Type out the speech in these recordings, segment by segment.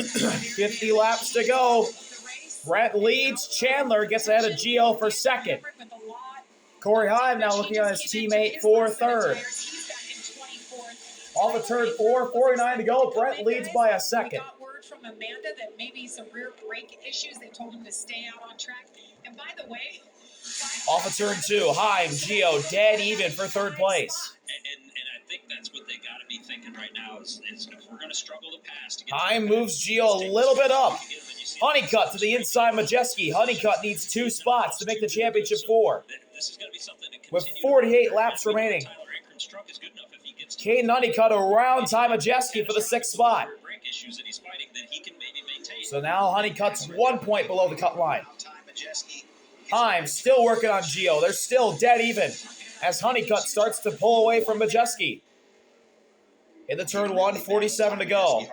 50 laps to go. Brett leads. Chandler gets ahead of Gio for second. Corey Heim now looking at his teammate for third. Off of turn 4, 49 to go. Brett leads by a second. We got word from Amanda that maybe some rear brake issues. They told him to stay out on track. And by the way, off of turn 2, Heim, Gio dead even for third place. And I think that's what they got to be thinking right now is if we're going to struggle to pass. Heim moves Gio a little bit up. Honeycutt to the inside Majeski. Honeycutt needs 2 spots to make the championship 4. This is going to be something to with 48 laps remaining. Caden Honeycutt around Ty Majeski for the 6th spot. So now Honeycutt's 1 point below the cut line. Heim still working on Gio. They're still dead even as Honeycutt starts to pull away from Majeski. In the turn 1, 47 to go.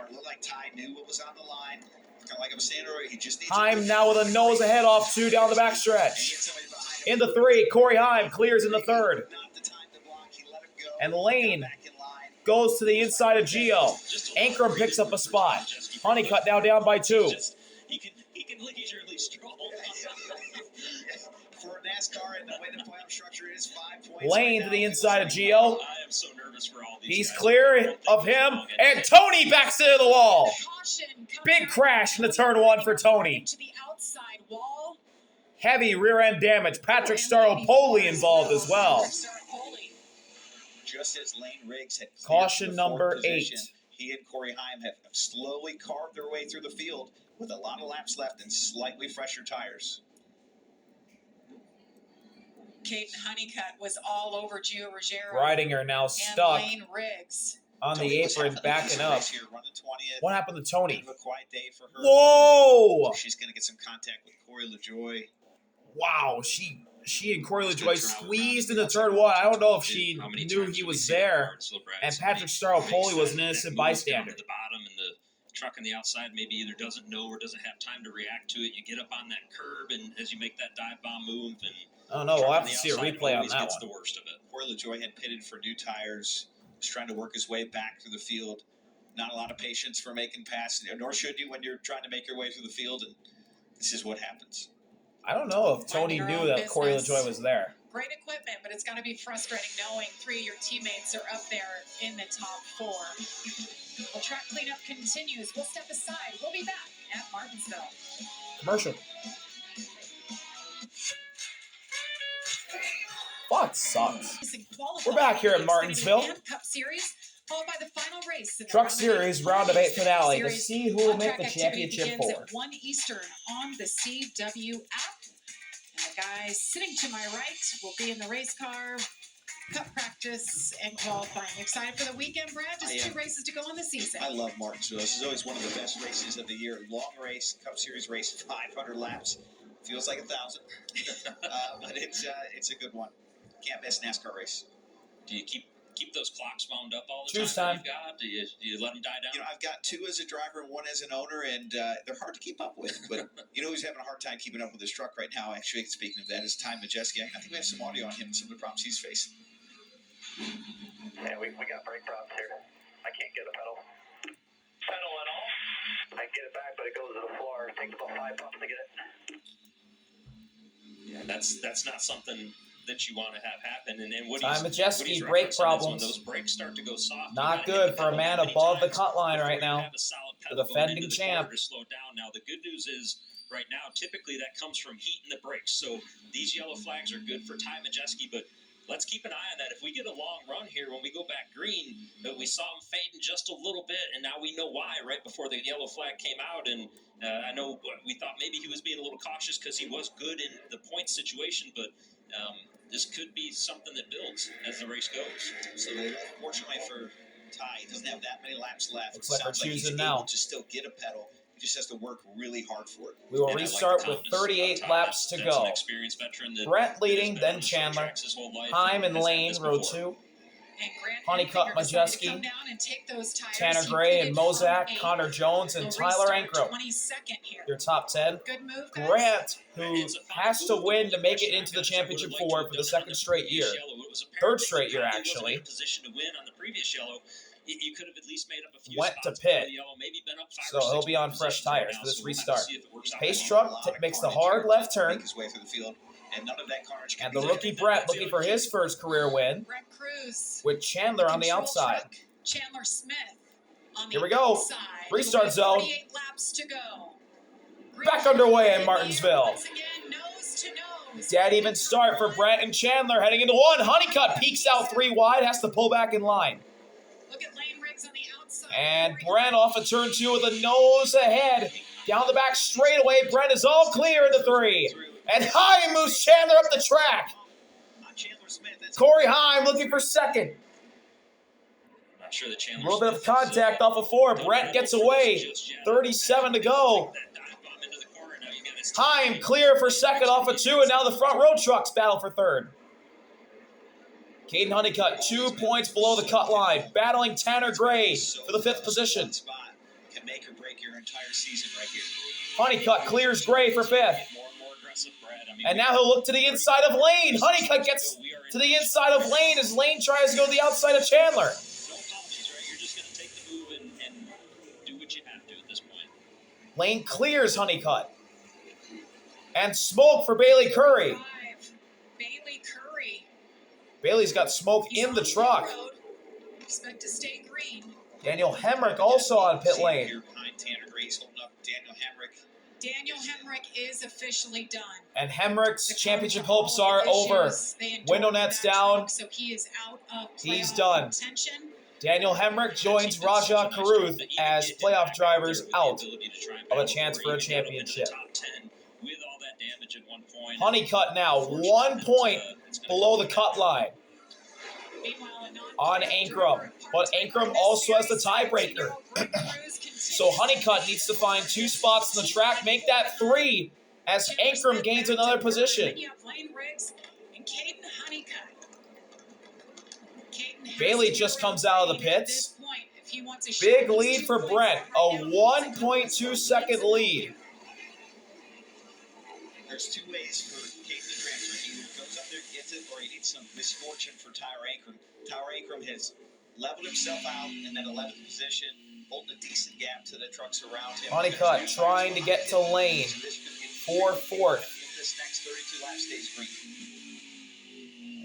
Heim now with a nose ahead off 2 down the backstretch. In the 3, Corey Heim clears in the 3rd. And Lane goes to the inside of Gio. Ankrum picks up a spot. Honeycutt now down by 2. He can leisurely stroll. For NASCAR and the way the playoff structure is, 5 points. Lane to the inside of Gio. I am so nervous for all these He's guys. clear of him. And Tony backs into the wall. Big crash in the turn 1 for Tony. Heavy rear end damage. Patrick Staropoli involved as well. Just as Lane Riggs had caution number 8. He and Corey Heim have slowly carved their way through the field with a lot of laps left and slightly fresher tires. Caden Honeycutt was all over Gio Ruggiero. Ridinger now stuck and Lane Riggs. on the apron, backing up. What happened to Tony? A quiet day for her. Whoa! She's going to get some contact with Corey LaJoy. Wow, she and Corey LaJoy squeezed into turn 1. I don't know if she knew he was there. And Patrick Staropoli was an innocent bystander. The bottom and the truck on the outside maybe either doesn't know or doesn't have time to react to it. You get up on that curb, and as you make that dive bomb move, and I don't know. We'll have to see a replay on that gets one. The worst of it. Corey LaJoy had pitted for new tires. Was trying to work his way back through the field. Not a lot of patience for making passes, nor should you when you're trying to make your way through the field. And this is what happens. I don't know if Tony knew that Corey LaJoy was there. Great equipment, but it's got to be frustrating knowing 3 of your teammates are up there in the top 4. Well, track cleanup continues. We'll step aside. We'll be back at Martinsville. Commercial. Fuck sucks. We're back here at Martinsville. Cup Series, followed by the final race. Truck Series round of 8 finale to see who will make the championship 4. At 1 Eastern on the CW app. And the guys sitting to my right will be in the race car, cup practice, and qualifying. Excited for the weekend, Brad? Just 2 races to go in the season. I love Martinsville. This is always one of the best races of the year. Long race, Cup Series race, 500 laps. Feels like 1,000. But it's a good one. Can't miss NASCAR race. Do you keep those clocks wound up all the Choose time? time. Do you let them die down? You know, I've got 2 as a driver and 1 as an owner, and they're hard to keep up with. But you know who's having a hard time keeping up with his truck right now? Actually, speaking of that, is Ty Majeski. I think we have some audio on him and some of the problems he's facing. Yeah, we got brake problems here. I can't get a pedal. Pedal at all? I get it back, but it goes to the floor. It takes about 5 pumps to get it. Yeah, that's not something that you want to have happen. And then Ty Majeski, brake problems. When those brakes start to go soft. Not good for a man above the cut line right now. The defending champ. To slow down. Now, the good news is, right now, typically that comes from heat in the brakes. So these yellow flags are good for Ty Majeski, but let's keep an eye on that. If we get a long run here, when we go back green, we saw him fading just a little bit, and now we know why right before the yellow flag came out. And I know we thought maybe he was being a little cautious because he was good in the point situation, but this could be something that builds as the race goes. So, fortunately for Ty, he doesn't have that many laps left. Looks like we're choosing now. now. To still get a pedal. He just has to work really hard for it. We will restart with 38 laps to go. Brett leading, then Chandler. Heim and Lane, row 2. Honeycutt, Majeski, Tanner Gray and Mozak, Connor Jones, and Tyler Ankrum. Your top 10. Grant, who has to win to make it into the championship 4 for the 2nd straight year. 3rd straight year, actually. Position to win on the previous yellow. you could have at least made up a few Went to spots pit. before the yellow, maybe been up 5 So or 6 he'll be on positions fresh right tires now, for this so we'll have to restart. see if it works out Pace that way. truck makes the hard left turn. Make his way through the field, and none of that carnage can And be the there. rookie Brett looking for his first career win Brett Cruz. with Chandler on the Control outside. truck, Chandler Smith on the Here we go. outside. Restart zone. 48 laps to go. Back underway in Martinsville. Once again, nose to nose. Dead even start for Brett and Chandler heading into one. Honeycutt peeks out 3 wide, has to pull back in line. Look at Lane Riggs on the outside. And Brent off of turn 2 with a nose ahead. Down the back straightaway, Brent is all clear into 3. And Heim moves Chandler up the track. Corey Heim looking for second. Not sure that A Chandler little bit of Smith is, contact off of 4. Brent gets away. 37 to go. that dive bomb into the corner. Now you got his Heim clear for second off of 2, and now the front row trucks battle for third. Caden Honeycutt 2 points below the cut line, battling Tanner Gray for the 5th position. Can make or break your entire season right here. Honeycutt clears Gray for 5th. more and more aggressive Brad. I mean, And now he'll look to the inside of Lane. Honeycutt gets to the inside of Lane as Lane tries to go to the outside of Chandler. no apologies, right? You're just going to take the move and do what you have to at this point. Lane clears Honeycutt. And smoke for Bailey Curry. Bailey Curry. Bailey's got smoke He's in on the truck. road. Expect to stay green. Daniel Hemrick also on pit lane. Here behind Tanner Gray's holding up Daniel Hemrick. Daniel Hemrick is officially done. And Hemrick's The championship Chrome hopes are over. issues, they endured Window net's that down. truck, so he is out of He's playoff done. contention. Daniel Hemrick joins Raja Karuth as playoff drivers out of a chance for a championship. With all that damage at one point. Honeycutt now 1 point below the cut line Meanwhile, a non- on Ankrum. But Ankrum also has the tiebreaker. So Honeycutt needs to find 2 spots on the track, make that 3 as Ankrum gains another position. You have Lane Riggs and Caden Honeycutt. Caden has Bailey to just go comes out of the at this pits. point if he wants a Big shot. lead for Brent, a 1.2 second lead. There's 2 ways for Caden to transfer. He either goes up there, gets it, or he needs some misfortune for Tyler Ankrum. Tyler Ankrum has leveled himself out in that 11th position, holding a decent gap to the trucks around him. Honeycutt trying to get to lane for 4th. If this next 32 lap stays green.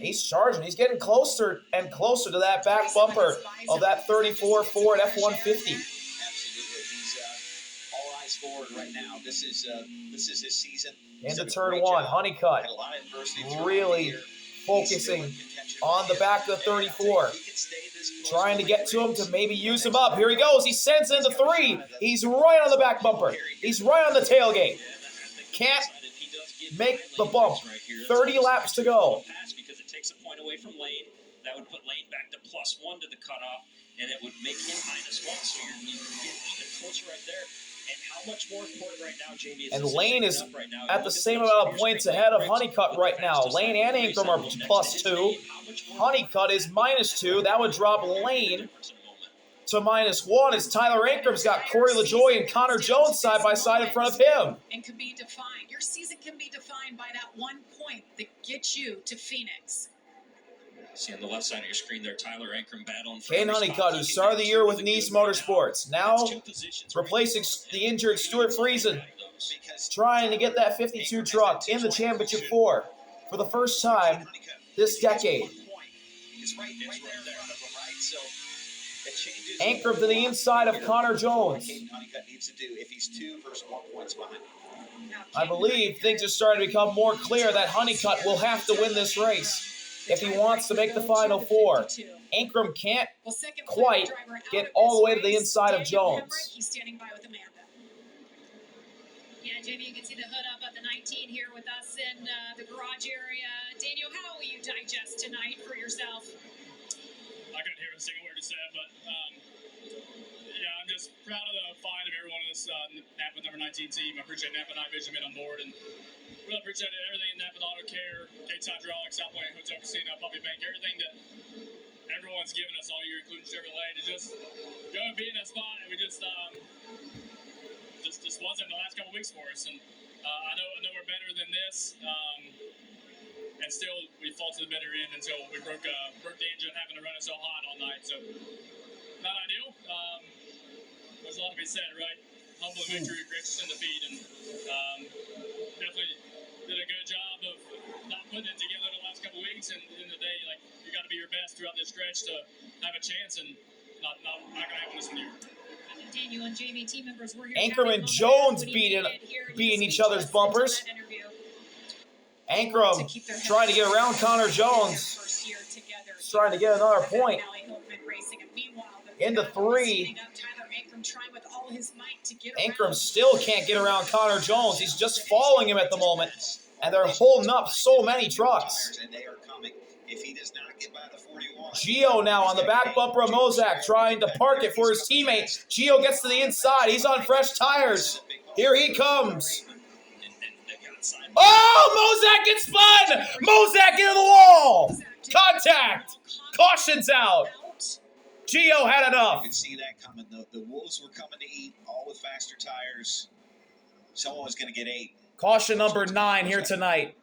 He's charging. He's getting closer and closer to that back bumper of that 34 Ford F-150. Absolutely. He's all eyes forward right now. This is his season. He's Into done a turn great 1, job. Honeycutt Had a lot of adversity throughout really the year. focusing He's still in contention on the back of the 34. He can stay this close Trying to get to him to race. maybe use him up. Here he goes. He sends into 3. He's right on the back bumper. He's right on the tailgate. Can't make the bump. 30 laps to go. Because it takes a point away from Lane. That would put Lane back to +1 to the cutoff, and it would make him -1. So you get even closer right there. And how much more important right now, Jamie? Is And this Lane picking is up right now? at You the look same those amount of clear points straight ahead of breaks Honeycutt with the right now. fastest Lane lap and in the race, Ankrum are and next +2. to his name. How much more Honeycutt is -2. That would drop Lane difference in a moment? to -1 as Tyler Ankrum's got Corey LaJoy and Connor Jones side by side in front of him. And can be defined. Your season can be defined by that 1 point that gets you to Phoenix. See on the left side of your screen there, Tyler Ankrum battling for Kane every Honeycutt, spot. who He can started the get year two with the Nice good right Motorsports, now. now That's 2 positions right replacing there. the injured Stuart Friesen, Because trying to get that 52 truck in the Championship 4 for the first time this decade. It's right there in front of him, right? So it changes. Ankrum to the inside of Connor Jones. What Caden Honeycutt needs to do if he's 2 versus 1 points behind. I believe things are starting to become more clear that Honeycutt will have to win this race if he wants to make the Final 4. Ankrum can't quite get all the way to the inside of Jones. He's standing by with Amanda. Yeah, Jamie, you can see the hood up at the 19 here with us in the garage area. Daniel, how will you digest tonight for yourself? I couldn't hear a single word you said, but yeah, I'm just proud of the fight of everyone in this Napa number 19 team. I appreciate Napa Night Vision being on board, and really appreciate everything in Napa Auto Care, Gates Hydraulics, South Point Hotel Casino, Puppy Bank, everything that everyone's given us all year, including Chevrolet, to just go and be in that spot, and we just wasn't the last couple weeks for us, and I know we're better than this, and still we fought to the bitter end until we broke the engine, having to run it so hot all night. So not ideal. There's a lot to be said, right? Humble victory, gracious in defeat, and definitely did a good job of not putting it together the last couple weeks. And in the day, like, you got to be your best throughout this stretch to have a chance, and not gonna happen this year. Daniel and Jamie, team members were here. Ankrum and Jones beating each other's bumpers. Ankrum trying to get around Connor Jones. Trying to get another point. Into 3. Ankrum still can't get around Connor Jones. He's just following him at the moment. And they're holding up so many trucks. If he does not get by the 41. Gio now on the back bumper of Mozak trying to park it for his teammate. Gio gets to the inside. He's on fresh tires. Here he comes. Oh, Mozak gets spun! Mozak into the wall! Contact! Caution's out. Gio had enough. You could see that coming. The Wolves were coming to eat, all with faster tires. Someone was going to get 8. Caution number 9 here tonight.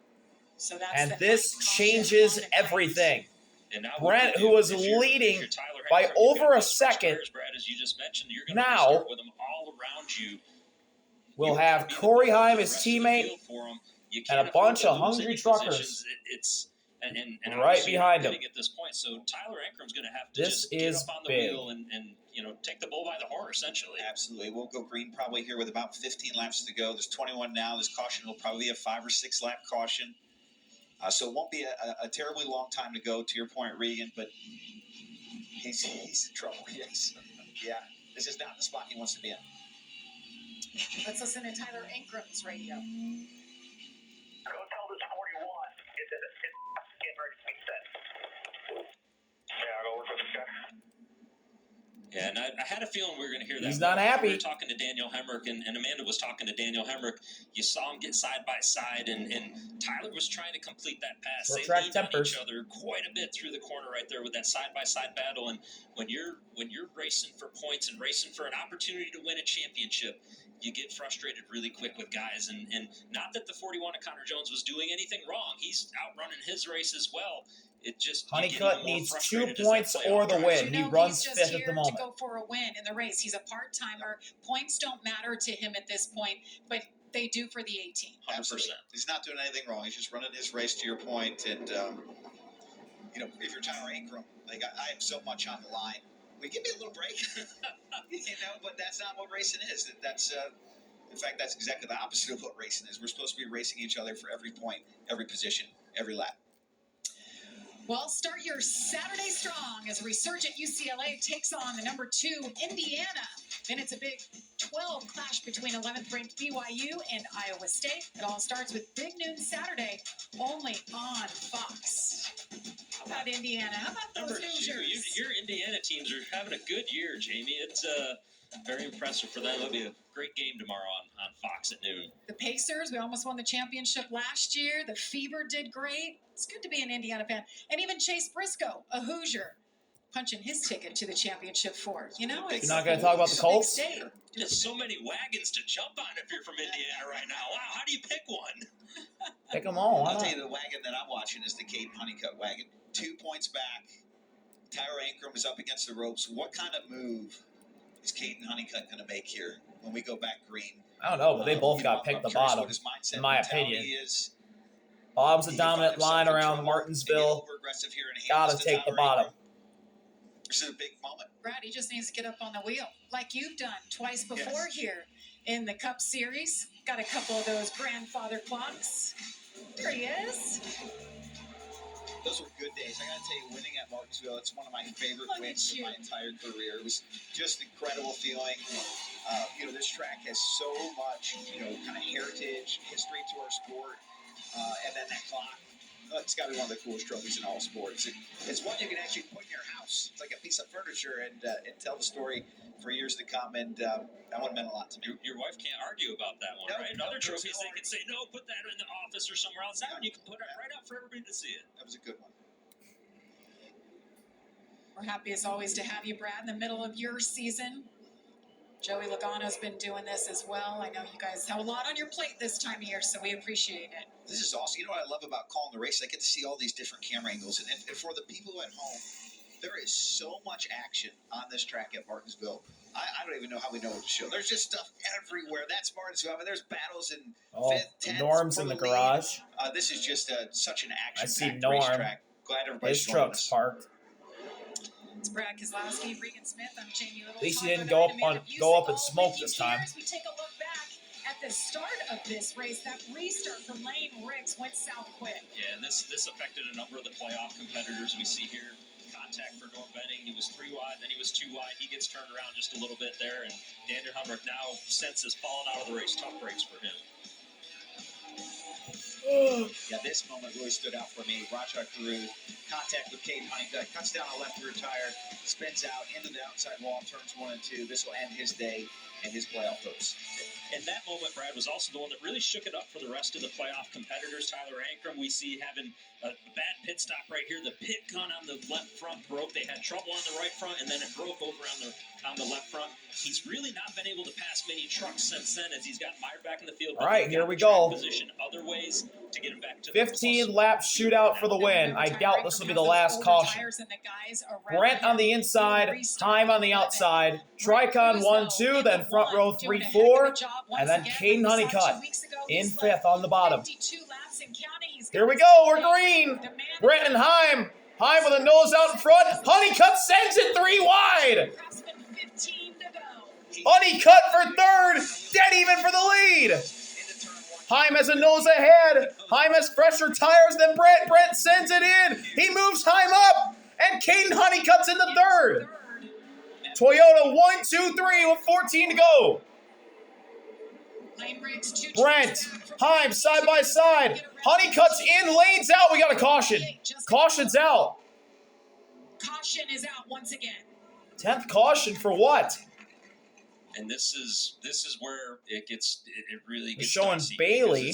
So that's and this changes everything. Brent, who was leading by over a second, now will have Corey Heim, his teammate, and a bunch of hungry truckers right behind him. So Tyler Ankrum's going to have to this is get up on the big. wheel and take the bull by the horn, essentially. Absolutely. We'll go green probably here with about 15 laps to go. There's 21 now. This caution will probably be a 5 or 6 lap caution. So it won't be a terribly long time to go, to your point, Regan, but he's in trouble, yes. Yeah, this is not the spot he wants to be in. Let's listen to Tyler Ankrum's radio. Go tell this 41. It's getting ready to be set. Yeah, I'll go work with this guy. Yeah, and I had a feeling we were going to hear that. He's not happy. We were talking to Daniel Hemrick, and Amanda was talking to Daniel Hemrick. You saw him get side by side, and Tyler was trying to complete that pass. They leaned on each other quite a bit through the corner right there with that side-by-side battle. And when you're racing for points and racing for an opportunity to win a championship, you get frustrated really quick with guys. And not that the 41 of Connor Jones was doing anything wrong. He's outrunning his race as well. It just Honeycutt needs 2 points or the win. He runs 5th at the moment. To go for a win in the race. He's a part-timer. Points don't matter to him at this point, but they do for the 18. 100%. He's not doing anything wrong. He's just running his race, to your point. And if you're Tyler Ankrum, I have so much on the line. Will you give me a little break? But that's not what racing is. In fact, that's exactly the opposite of what racing is. We're supposed to be racing each other for every point, every position, every lap. Well, start your Saturday strong as Resurgent UCLA takes on the number 2 Indiana. Then it's a Big 12 clash between 11th ranked BYU and Iowa State. It all starts with Big Noon Saturday, only on Fox. How about Indiana? How about those Number 2, Hoosiers? your Indiana teams are having a good year, Jamie. It's very impressive for them. It'll be a great game tomorrow on Fox at noon. The Pacers, we almost won the championship last year. The Fever did great. It's good to be an Indiana fan. And even Chase Briscoe, a Hoosier, punching his ticket to the championship for. You're not going to talk about the Colts? There's so many wagons to jump on if you're from Indiana right now. Wow, how do you pick one? Pick them all. I'll tell you, the wagon that I'm watching is the Cape Honeycutt wagon. 2 points back. Tyler Ankrum is up against the ropes. What kind of move is Caden Honeycutt going to make here when we go back green? I don't know, but they both got picked the bottom, in my opinion. Bottom's a dominant line around Martinsville. Gotta take the bottom. This is a big moment. Brad, he just needs to get up on the wheel, like you've done twice before here in the Cup Series. Got a couple of those grandfather clocks. There he is. Those were good days. I got to tell you, winning at Martinsville, it's one of my favorite wins of my entire career. It was just an incredible feeling. This track has so much, kind of heritage, history to our sport. And then that clock, it's got to be one of the coolest trophies in all sports. It's one you can actually put in your house. It's like a piece of furniture and tell the story for years to come. And that one meant a lot to me. Your wife can't argue about that one, right? Other trophies, they can say, no, put that in the office or somewhere else. That one you can put it right out for everybody to see it. That was a good one. We're happy as always to have you, Brad, in the middle of your season. Joey Logano's been doing this as well. I know you guys have a lot on your plate this time of year, so we appreciate it. This is awesome. You know what I love about calling the race? I get to see all these different camera angles. And for the people at home, There is so much action on this track at Martinsville. I don't even know how we know what to show. There's just stuff everywhere. That's Martinsville. I mean, there's battles in 5th, 10th. Norm's in the garage. This is just such an I see action-packed Norm. racetrack. Glad everybody's His joining truck's us. parked. It's Brad Keselowski, Regan Smith. I'm Jamie Little. At least he didn't go up and smoke this time. As we take a look back at the start of this race, that restart for Lane Riggs went south quick. Yeah, and this affected a number of the playoff competitors we see here. Contact for Norm Benning. He was 3 wide, then he was 2 wide. He gets turned around just a little bit there, and Daniel Humrick now senses falling out of the race. Tough breaks for him. Yeah, this moment really stood out for me. Rajat Guru, contact with Caden Honeycutt, cuts down a left rear tire, spins out into the outside wall, turns 1 and 2. This will end his day and his playoff hopes. And that moment, Brad, was also the one that really shook it up for the rest of the playoff competitors. Tyler Ankrum, we see having a bad pit stop right here. The pit gun on the left front broke. They had trouble on the right front, and then it broke over on the left front. He's really not been able to pass many trucks since then as he's gotten mired back in the field. All right, here we go. Position other ways to get him back to 15 lap shootout for the win. I doubt this will be the last caution. Brent on the inside, Heim on the outside, Tricon 1-2, then front row 3-4, and then Caden Honeycutt in 5th on the bottom. Here we go, we're green. Brent and Heim. Heim with a nose out in front. Honeycutt sends it 3 wide. Honeycutt for 3rd, dead even for the lead. Heim has a nose ahead. Heim has fresher tires than Brent. Brent sends it in. He moves Heim up, and Caden Honeycutt's in the 3rd. Toyota 1, 2, 3 with 14 to go. Brent, Heim side by side. Honeycutt's in, lane's out. We got a caution. Caution's out. Caution is out once again. 10th caution for what? And this is where it really gets showing dicey, Bailey.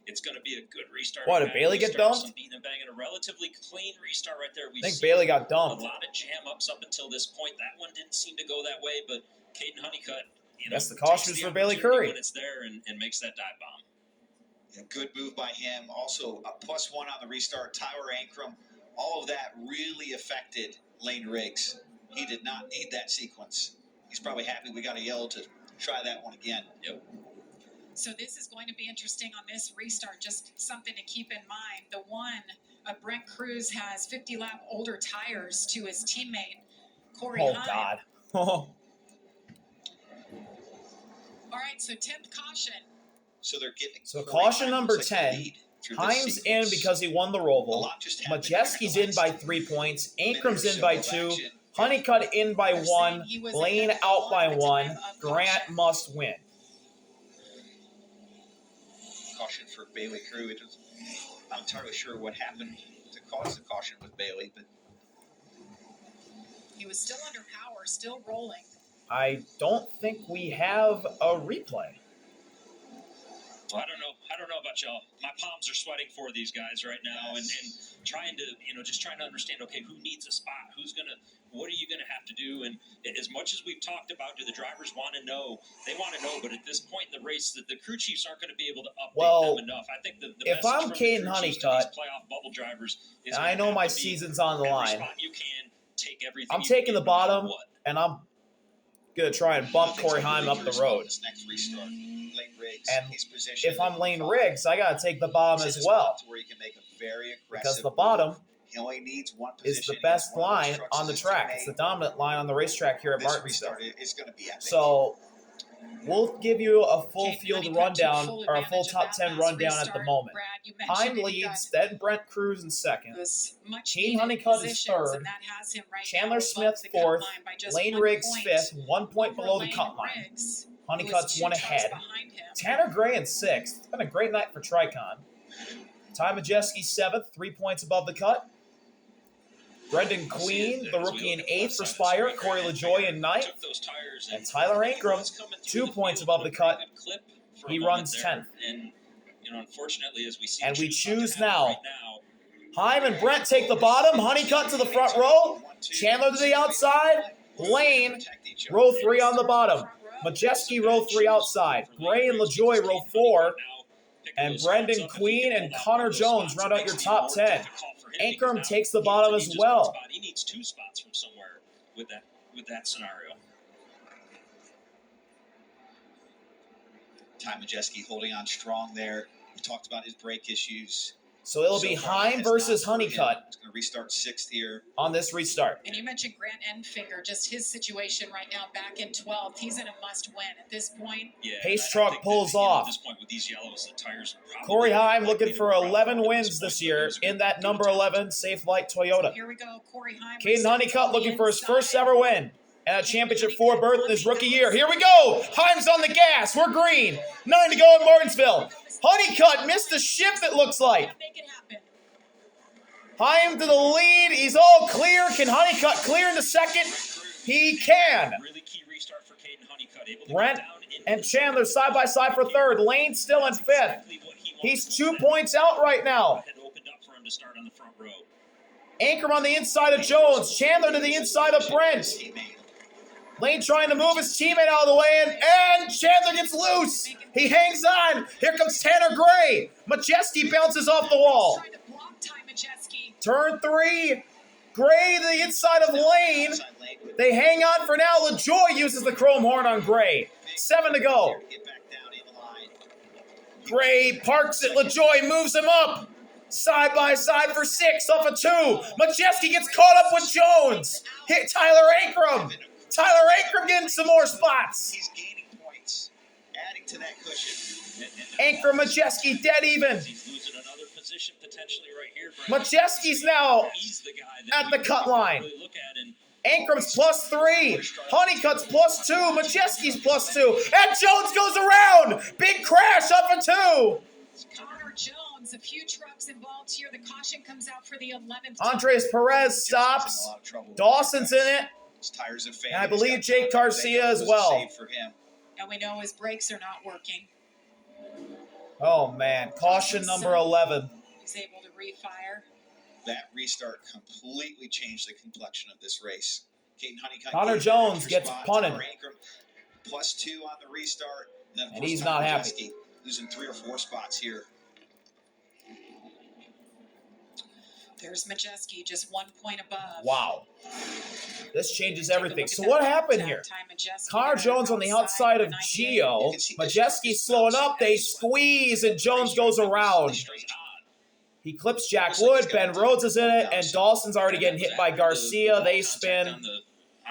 It's gonna be a good restart. What, did Bailey get dumped? Beating and banging, a relatively clean restart right there. I think Bailey got dumped. A lot of jam ups up until this point. That one didn't seem to go that way, but Caden Honeycutt, That's the caution is for Bailey Curry. When it's there and makes that dive bomb. Yeah, good move by him. Also, a +1 on the restart. Tyler Ankrum, all of that really affected Lane Riggs. He did not need that sequence. He's probably happy we got a yellow to try that one again. Yep. So this is going to be interesting on this restart. Just something to keep in mind. The one, Brent Cruz has 50-lap older tires to his teammate, Corey Heim. Oh, God. All right, so 10th caution. So they're getting. So caution number 10. Heim's in because he won the Roval. Majeski's in by 3 points. Ankrum's in by 2. Honeycutt in by 1. Lane out by 1. Grant must win. Caution for Bailey Crew. I'm not entirely sure what happened to cause the caution with Bailey, but he was still under power, still rolling. I don't think we have a replay. Well, I don't know about y'all. My palms are sweating for these guys right now, and trying to, just trying to understand, okay, who needs a spot? What are you going to have to do? And as much as we've talked about, do the drivers want to know? They want to know, but at this point in the race, the crew chiefs aren't going to be able to update them enough. I think the if I'm Caden Honeycutt, playoff bubble drivers, and I know my season's on the line, you can take everything. I'm taking the bottom, and I'm going to try and bump Corey Heim up the road. And if I'm Lane Riggs, I got to take the bottom as well. Because the bottom is the best line on the track. It's the dominant line on the racetrack here at Martinsville. So we'll give you a full field rundown, or a full top 10 rundown at the moment. Heim leads, then Brent Cruz in 2nd. Caden Honeycutt is 3rd. Chandler Smith 4th. Lane Riggs 5th, 1 point below the cut line. Honeycutt's 1 ahead. Tanner Gray in 6th. It's been a great night for Tricon. Ty Majeski 7th, 3 points above the cut. Brendan Queen, the rookie, in 8th for Spire. Corey LaJoy in 9th. And Tyler Ankrum, 2 points above the cut. He runs 10th. And unfortunately, as we see, and we choose now. Heim and Brent take the bottom. Honeycutt to the front row. Chandler to the outside. Lane, row 3 on the bottom. Majeski, row 3 outside. Gray and LaJoy, row 4. And Brendan Queen and Connor Jones round out your top 10. for him. Ankrum because takes the now bottom he as doesn't need just one well. spot. He needs 2 spots from somewhere with that scenario. Ty Majeski holding on strong there. We talked about his brake issues. So it'll be So far, Heim that's versus not for him. Honeycutt He's going to restart 6th here. on this restart. And you mentioned Grant Enfinger, just his situation right now back in 12th. He's in a must-win at this point. Yeah, Pace I truck think pulls that, off. At this point with these yellows, the tires probably Corey Heim likely looking to for be rough 11 at this wins point, this but year it was a good- in that good number attempt. 11 Safe Light Toyota. Here we go, Corey Heim. Caden Honeycutt looking for his first inside. ever win and a championship 4 berth in his rookie year. Here we go. Heim's on the gas. We're green. 9 to go in Martinsville. Honeycutt missed the shift, it looks like. Can't make it happen. Heim to the lead. He's all clear. Can Honeycutt clear into second? He can. Really key restart for Caden Honeycutt. Able to Brent get down into and the Chandler side by side for third. Lane still in That's fifth. exactly what he wanted He's to 2 set. points out right now. Had opened up for him to start on the front row. Ankrum on the inside of Jones. Chandler to the inside of Brent. Teammate. Lane trying to move his teammate out of the way, and Chandler gets loose. He hangs on. Here comes Tanner Gray. Majeski bounces off the wall. Trying to block Ty Majeski. Turn 3. Gray to the inside of Lane. They hang on for now. LaJoy uses the chrome horn on Gray. 7 to go. Get back down in the line. Gray parks it. LaJoy moves him up. Side by side for 6 off of 2. Majeski gets caught up with Jones. Hit Tyler Ankrum. Tyler Ankrum getting some more spots. He's gaining points, adding to that cushion. Ankrum, Majeski dead even. He's losing another position potentially right here. Brent. Majeski's now He's the guy that at the we cut line. really look at and Ankrum's plus 3. Honeycutt's plus 2. Majeski's plus 2. And Jones goes around. Big crash up a 2. Connor Jones, a few trucks involved here. The caution comes out for the 11th. Andres Perez stops. Dawson's in it. His tires have failed. And I believe Jake Garcia as well. Save for him. And we know his brakes are not working. Oh, man. Caution number 11. He's able to refire. That restart completely changed the complexion of this race. Caden Honeycutt. Connor gained Jones extra gets spot. punted. Tyler Ankrum plus 2 on the restart. Then, of And course, he's Ty not happy. Majeski losing 3 or 4 spots here. There's Majeski, just 1 point above. Wow. This changes Take a everything. look So at what that happened down here? Ty Majeski Connor there Jones on the outside of 98. Gio. You can see the Majeski's slowing up. They squeeze, and Jones goes around. He clips Jack Wood. Ben Rhodes is in it, and Dawson's already getting hit by Garcia. They spin. on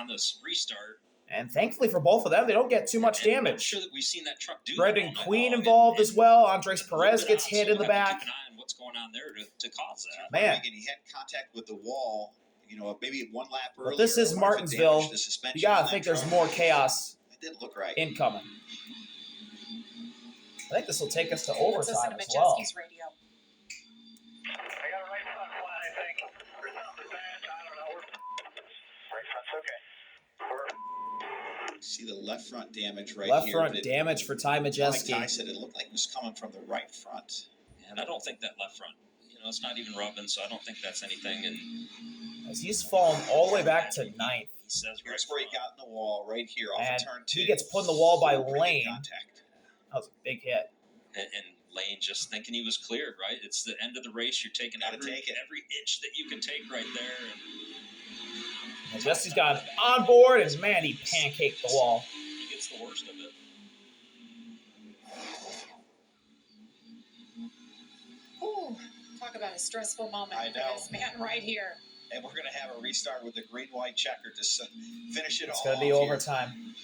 the restart. And thankfully for both of them, they don't get too much And I'm damage. sure that we've seen that truck do Brendan that all Queen night long, involved and as well. Andres Perez gets hit in the so we'll have to back. Keep an eye on what's going on there to cause that. Man. And he had contact with the wall. You know, maybe 1 lap earlier. But this is or if it Martinsville. damaged the suspension You gotta on that think there's truck. more chaos It didn't look right. incoming. I think this will take us to Let's listen overtime to as well. Majeski's radio. I got a right front flat, I think. Or something bad, I don't know. Right front's okay. See the left front damage right Left here. front but it- damage for Ty Like Ty Majeski. said, it looked like it was coming from the right front. And I don't think that left front, it's not even rubbing, so I don't think that's anything. And As he's fallen all the way back to 9th. he says right Here's where he front. got in the wall, right here, off And of turn 2. he gets put in the wall by Pretty good Lane. Contact. That was a big hit. And Lane just thinking he was cleared, right? It's the end of the race. You're taking Gotta every take it. inch that you can take right there. And Majeski's got him on board, and man, he pancaked the wall. he gets the worst of it. Ooh, talk about a stressful moment I for know. this man right here. And we're going to have a restart with the green-white checker to finish it It's all going to be off here. overtime.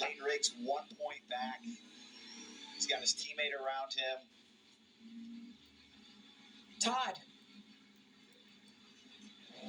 Lane Riggs 1 point back. He's got his teammate around him. Todd.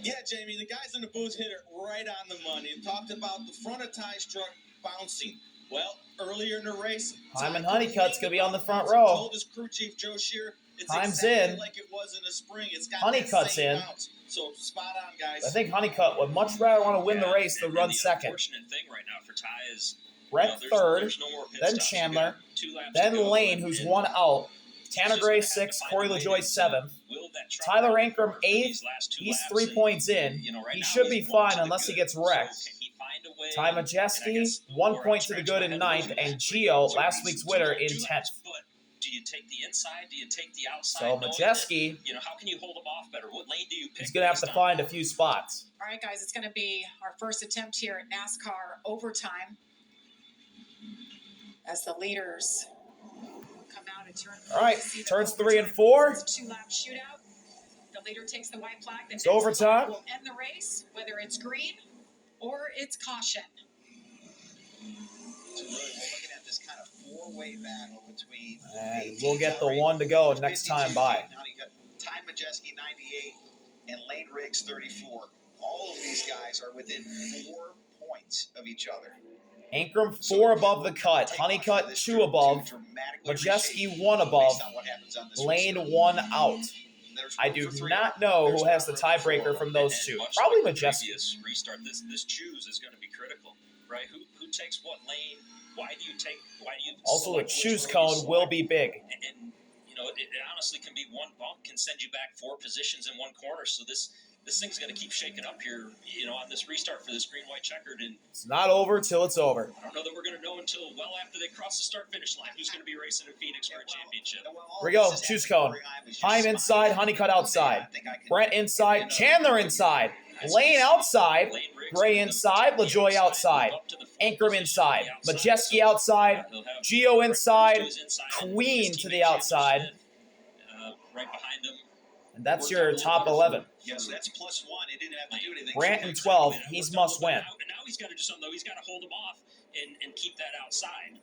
Yeah, Jamie, the guys in the booth hit it right on the money and talked about the front of Ty's truck bouncing. Well, earlier in the race, Heim and Ty Honeycutt's gonna be on the front complained row. Told his crew chief Joe Shear, it's Heim's exactly in. like it was in the spring. It's got Honeycutt's that same in. bounce. So spot on, guys. I think Honeycutt would much rather want to win the race than And run the second. unfortunate thing right now for Ty is Brett there's third, no more pit then stops. You Chandler, got 2 laps then to go, Lane, who's and one out. he's Tanner just Gray gonna have to 6th, find Corey a way LaJoy to 7th. will that truck Tyler out Ankrum for 8th. these last 2 He's laps, 3 and, points in. right He now should be he's 1 fine to the unless he good. gets So wrecked. can he find a way? Ty And I Majeski, guess 1 more point to the good in entrenched 9th, ahead of and those Gio, so last week's winner, in 2 laps, 10th. But do Do you take the inside? Do you take the outside? So Majeski, You know, how can you hold them off better? What lane do you pick? he's going to have to find a few spots. All right, guys, it's going to be our first attempt here at NASCAR overtime as the leaders come out and turn. All right, turns 3 and 4. It's a 2-lap shootout. The leader takes the white flag. The It's next overtime. flag will end the race, whether it's green or it's caution. So really, we're looking at this kind of four-way battle between. And we'll get the one to go next time by. Ty Majeski 98 and Lane Riggs 34. All of these guys are within 4 points of each other. Ankrum 4 above the cut. Honeycutt 2 above. Majeski 1 above. Lane 1 out. I do not know who has the tiebreaker from those two. Probably Majeski. Restart. This choose is going to be critical, right? Who takes what lane? Why do you take? Why do you? Also, the choose cone will be big. And you know, it honestly can be one bump can send you back 4 positions in one corner. So this thing's going to keep shaking up here, you know, on this restart for this green-white checkered. And it's not over till it's over. I don't know that we're going to know until well after they cross the start-finish line who's going to be racing in Phoenix for a championship. Here we go. Choose cone. Heim inside, Honeycutt outside. Brent inside, Chandler inside. Lane outside. Gray inside, LaJoy outside. Ankrum inside. Majeski outside. Gio inside. Queen to the outside. Right behind them. And that's your top 11. Yes, that's +1. It didn't have to do anything. Brant in 12. He's must win. And now he's got to do something, though. He's got to hold them off and keep that outside.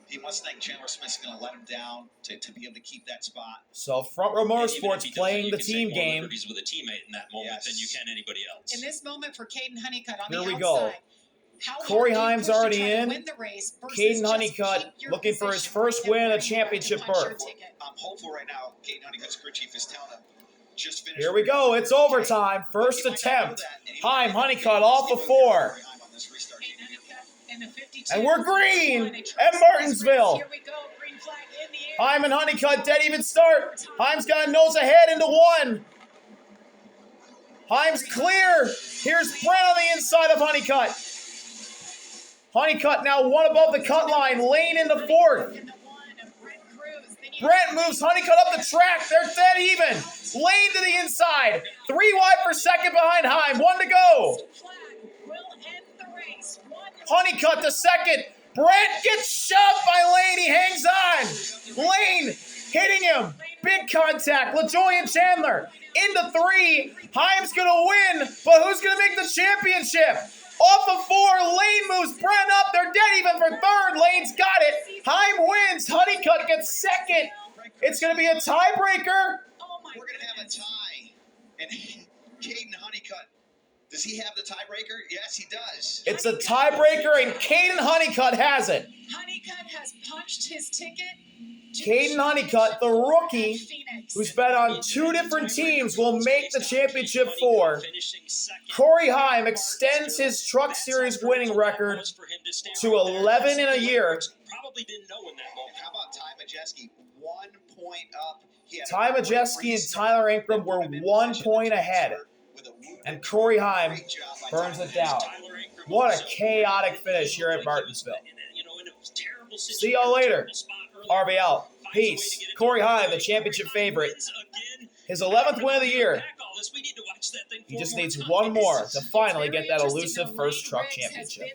He must think Chandler Smith's going to let him down to be able to keep that spot. So Front Row Motorsports playing the team game. He's with a teammate in that moment than you can anybody else. In this moment for Caden Honeycutt on Here the we outside. go. Corey Heim's already in. Caden Caden Honeycutt looking for his first win of championship berth. I'm hopeful right now. Caden Honeycutt's crew chief is telling him, just finish. Here we go. It's overtime. First attempt. Heim, Honeycutt off of 4. And we're green at Martinsville. Here we go, green flag in the air. Heim and Honeycutt dead even start. Heim's got a nose ahead into 1. Heim's clear. Here's Brent on the inside of Honeycutt. Honeycutt now 1 above the cut line. Lane into 4th. Brent moves Honeycutt up the track. They're dead even. Lane to the inside. 3 wide for second behind Heim. 1 to go. Honeycutt to second. Brent gets shoved by Lane. He hangs on. Lane hitting him. Big contact. LaJoy and Chandler into 3. Heim's going to win, but who's going to make the championship? Off of 4, Lane moves Brent up. They're dead even for 3rd. Lane's got it. Heim wins. Honeycutt gets second. It's going to be a tiebreaker. We're going to have a tie. And Caden Honeycutt, does he have the tiebreaker? Yes, he does. It's a tiebreaker, and Caden Honeycutt has it. Honeycutt has punched his ticket. Caden Honeycutt, the rookie, who's been on 2 different teams, will make the championship 4. Corey Heim extends his Truck Series winning record to 11 in a year. Probably didn't know in that moment. How about Ty Majeski? 1 point up. Ty Majeski and Tyler Ankrum were 1 point ahead. And Corey Heim burns it down. What a chaotic finish here at Martinsville. See y'all later. RB out. Peace. Corey Heim, the championship favorite. His 11th win of the year. He just needs 1 more to finally get that elusive first truck championship.